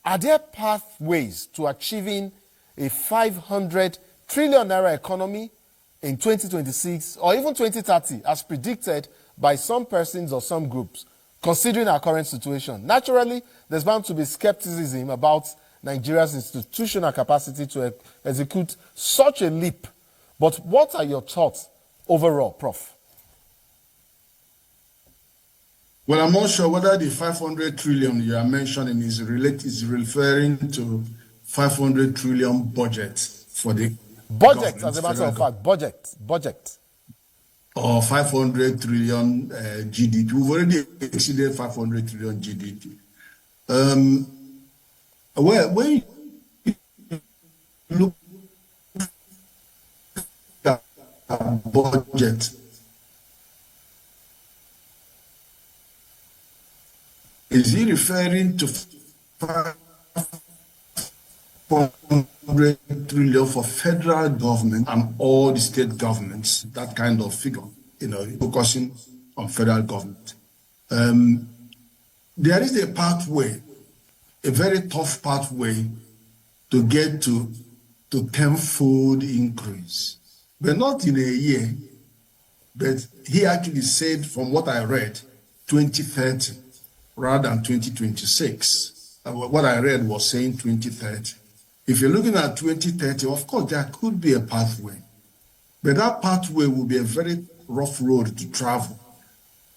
Are there pathways to achieving a 500 trillion naira economy in 2026 or even 2030 as predicted by some persons or some groups, considering our current situation? Naturally, there's bound to be skepticism about Nigeria's institutional capacity to execute such a leap. But what are your thoughts overall, Prof? Well, I'm not sure whether the 500 trillion you are mentioning is referring to 500 trillion budget for the budget, as a matter of fact, budget. Or 500 trillion GDP. We've already exceeded 500 trillion GDP. When you look at budget, is he referring to 500 trillion for federal government and all the state governments? That kind of figure, focusing on federal government. There is a pathway, a very tough pathway to get to tenfold increase, but not in a year. But he actually said, from what I read, 2030. Rather than 2026. What I read was saying 2030. If you're looking at 2030, of course, there could be a pathway. But that pathway will be a very rough road to travel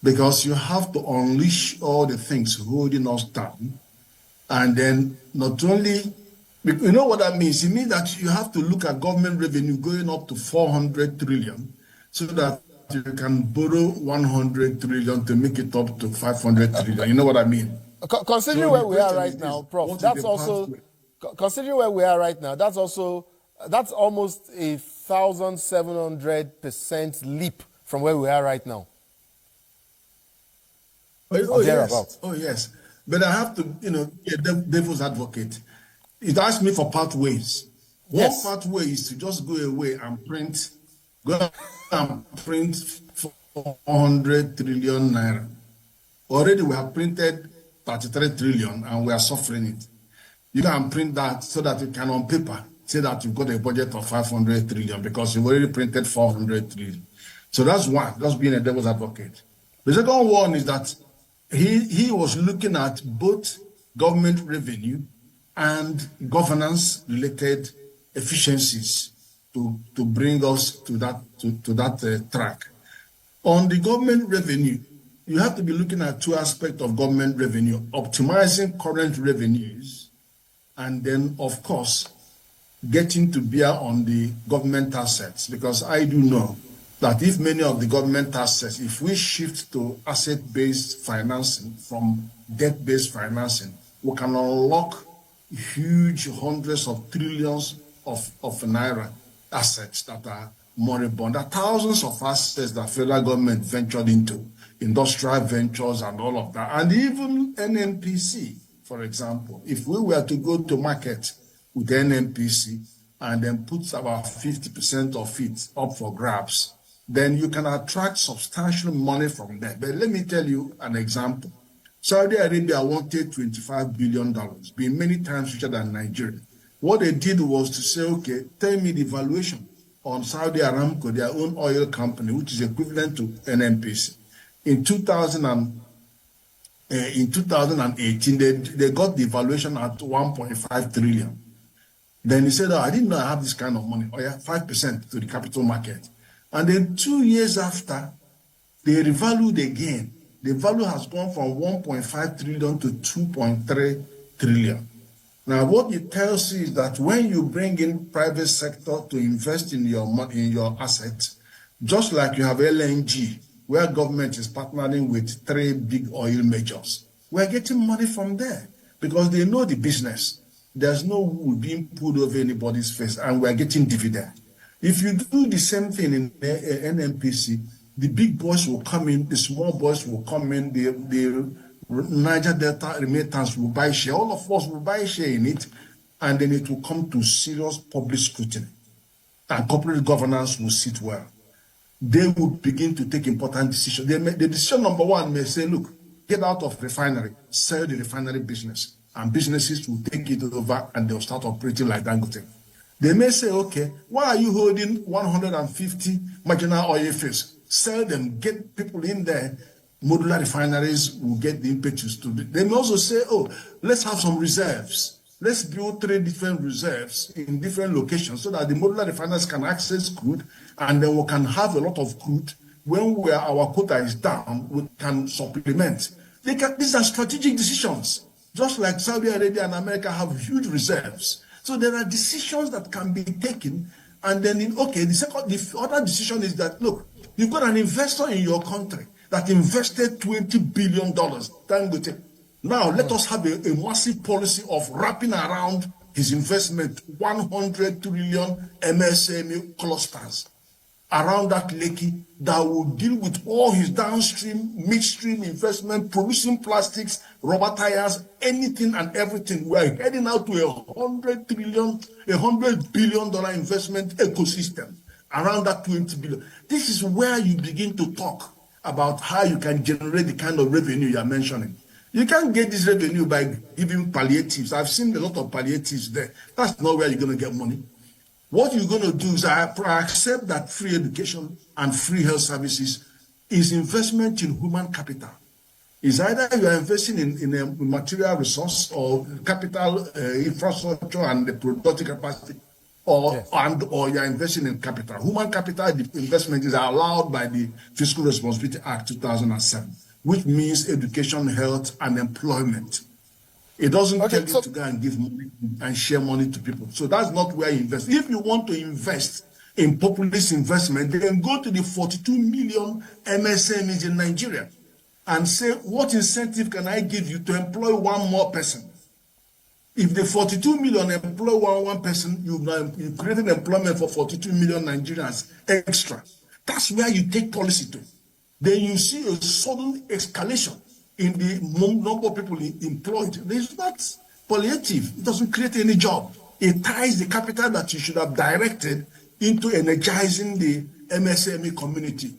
because you have to unleash all the things holding us down. And then not only, you know what that means? It means that you have to look at government revenue going up to 400 trillion so that you can borrow 100 trillion to make it up to 500 trillion. You know what I mean? Considering where we are right now, Prof, that's also, considering where we are right now, that's almost a 1,700% leap from where we are right now. Oh, yes. But I have to, be devil's advocate. It asked me for pathways. Yes. One pathway is to just go away and print 400 trillion naira. Already we have printed 33 trillion and we are suffering it. You can print that so that you can on paper say that you've got a budget of 500 trillion because you've already printed 400 trillion. So that's one, just being a devil's advocate. The second one is that he was looking at both government revenue and governance related efficiencies to bring us to that track. On the government revenue, you have to be looking at two aspects of government revenue: optimizing current revenues, and then, of course, getting to bear on the government assets. Because I do know that if many of the government assets, if we shift to asset-based financing from debt-based financing, we can unlock huge hundreds of trillions of naira assets that are moribund. There are thousands of assets that federal government ventured into, industrial ventures and all of that. And even NNPC, for example, if we were to go to market with NNPC and then put about 50% of it up for grabs, then you can attract substantial money from there. But let me tell you an example. Saudi Arabia wanted $25 billion, being many times richer than Nigeria. What they did was to say, okay, tell me the valuation on Saudi Aramco, their own oil company, which is equivalent to NNPC. In 2018, they got the valuation at 1.5 trillion. Then he said, oh, I didn't know I have this kind of money. Oh yeah, 5% to the capital market. And then 2 years after, they revalued again. The value has gone from 1.5 trillion to 2.3 trillion. Now, what it tells you is that when you bring in private sector to invest in your money, in your assets, just like you have LNG, where government is partnering with 3 big oil majors, we're getting money from there because they know the business. There's no wood being pulled over anybody's face, and we're getting dividend. If you do the same thing in NNPC, the big boys will come in, the small boys will come in, the Niger Delta remittance will buy share. All of us will buy share in it, and then it will come to serious public scrutiny. And corporate governance will sit well. They will begin to take important decisions. The decision number one may say, look, get out of refinery, sell the refinery business, and businesses will take it over and they'll start operating like Dangote. They may say, okay, why are you holding 150 marginal oil fields? Sell them, get people in there. Modular refineries will get the impetus to do. They may also say, oh, let's have some reserves. Let's build 3 different reserves in different locations so that the modular refiners can access crude, and then we can have a lot of crude. When our quota is down, we can supplement. These are strategic decisions. Just like Saudi Arabia and America have huge reserves. So there are decisions that can be taken. And then, the other decision is that, look, you've got an investor in your country that invested $20 billion. Dangote. Now, let us have a massive policy of wrapping around his investment 100 trillion MSME clusters around that Lekki that will deal with all his downstream, midstream investment, producing plastics, rubber tires, anything and everything. We're heading out to $100 billion investment ecosystem around that 20 billion. This is where you begin to talk about how you can generate the kind of revenue you're mentioning. You can't get this revenue by giving palliatives. I've seen a lot of palliatives there. That's not where you're going to get money. What you're going to do is I accept that free education and free health services is investment in human capital. It's either you are investing in a material resource or capital infrastructure and the productive capacity, or you're investing in capital. Human capital investment is allowed by the Fiscal Responsibility Act 2007, which means education, health, and employment. It doesn't tell you to go and give money and share money to people. So that's not where you invest. If you want to invest in populist investment, then go to the 42 million MSMEs in Nigeria and say, what incentive can I give you to employ one more person? If the 42 million employ one person, you've created employment for 42 million Nigerians extra. That's where you take policy to. Then you see a sudden escalation in the number of people employed. It's not palliative. It doesn't create any job. It ties the capital that you should have directed into energizing the MSME community.